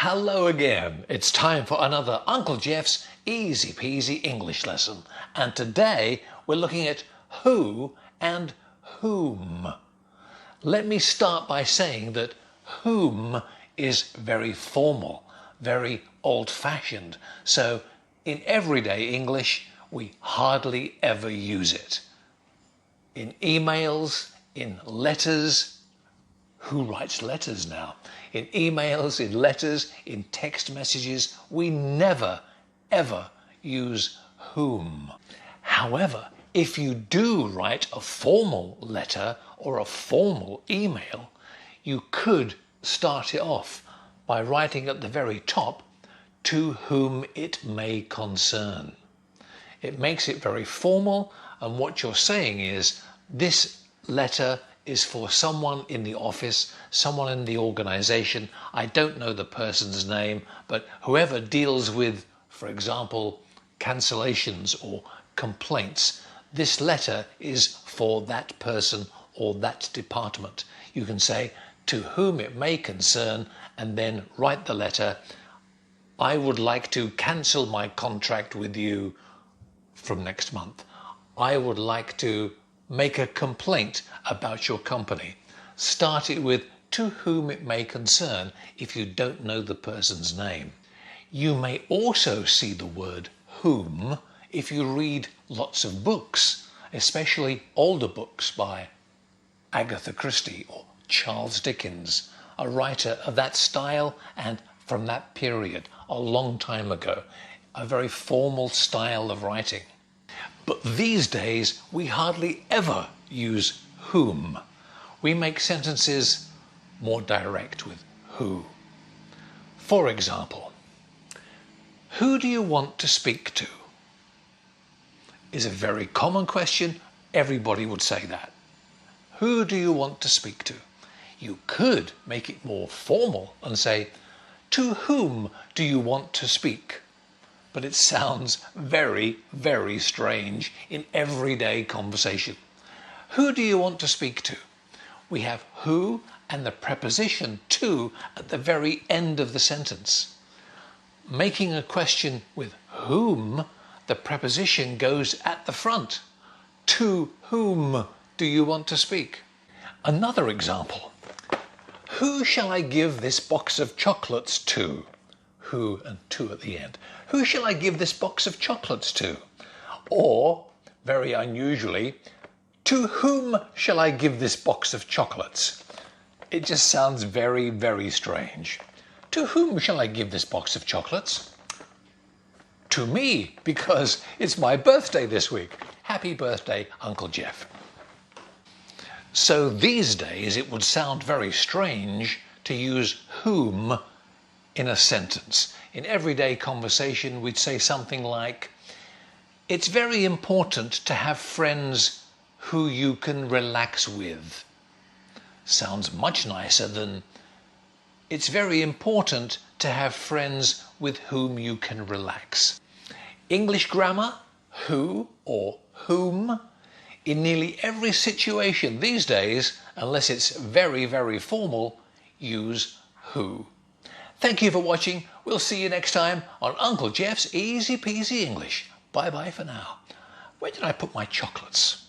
Hello again. It's time for another Uncle Geoff's Easy-Peasy English lesson. And today we're looking at who and whom. Let me start by saying that whom is very formal, very old-fashioned. So in everyday English, we hardly ever use it. In emails, in letters. Who writes letters now? In emails, in letters, in text messages, we never, ever use whom. However, if you do write a formal letter or a formal email, you could start it off by writing at the very top, to whom it may concern. It makes it very formal, and what you're saying is, this letter is for someone in the office, someone in the organization. I don't know the person's name, but whoever deals with, for example, cancellations or complaints, this letter is for that person or that department. You can say, to whom it may concern, and then write the letter, I would like to cancel my contract with you from next month. I would like to make a complaint about your company. Start it with to whom it may concern if you don't know the person's name. You may also see the word whom if you read lots of books, especially older books by Agatha Christie or Charles Dickens, a writer of that style and from that period, a long time ago, a very formal style of writing. But these days, we hardly ever use whom. We make sentences more direct with who. For example, who do you want to speak to? Is a very common question. Everybody would say that. Who do you want to speak to? You could make it more formal and say, to whom do you want to speak? But it sounds very, very strange in everyday conversation. Who do you want to speak to? We have who and the preposition to at the very end of the sentence. Making a question with whom, the preposition goes at the front. To whom do you want to speak? Another example. Who shall I give this box of chocolates to? Who and to at the end. Who shall I give this box of chocolates to? Or, very unusually, to whom shall I give this box of chocolates? It just sounds very, very strange. To whom shall I give this box of chocolates? To me, because it's my birthday this week. Happy birthday, Uncle Geoff. So these days it would sound very strange to use whom in a sentence. In everyday conversation, we'd say something like, it's very important to have friends who you can relax with. Sounds much nicer than, it's very important to have friends with whom you can relax. English grammar, who or whom. In nearly every situation these days, unless it's very, very formal, use who. Thank you for watching. We'll see you next time on Uncle Geoff's Easy-Peasy English. Bye-bye for now. Where did I put my chocolates?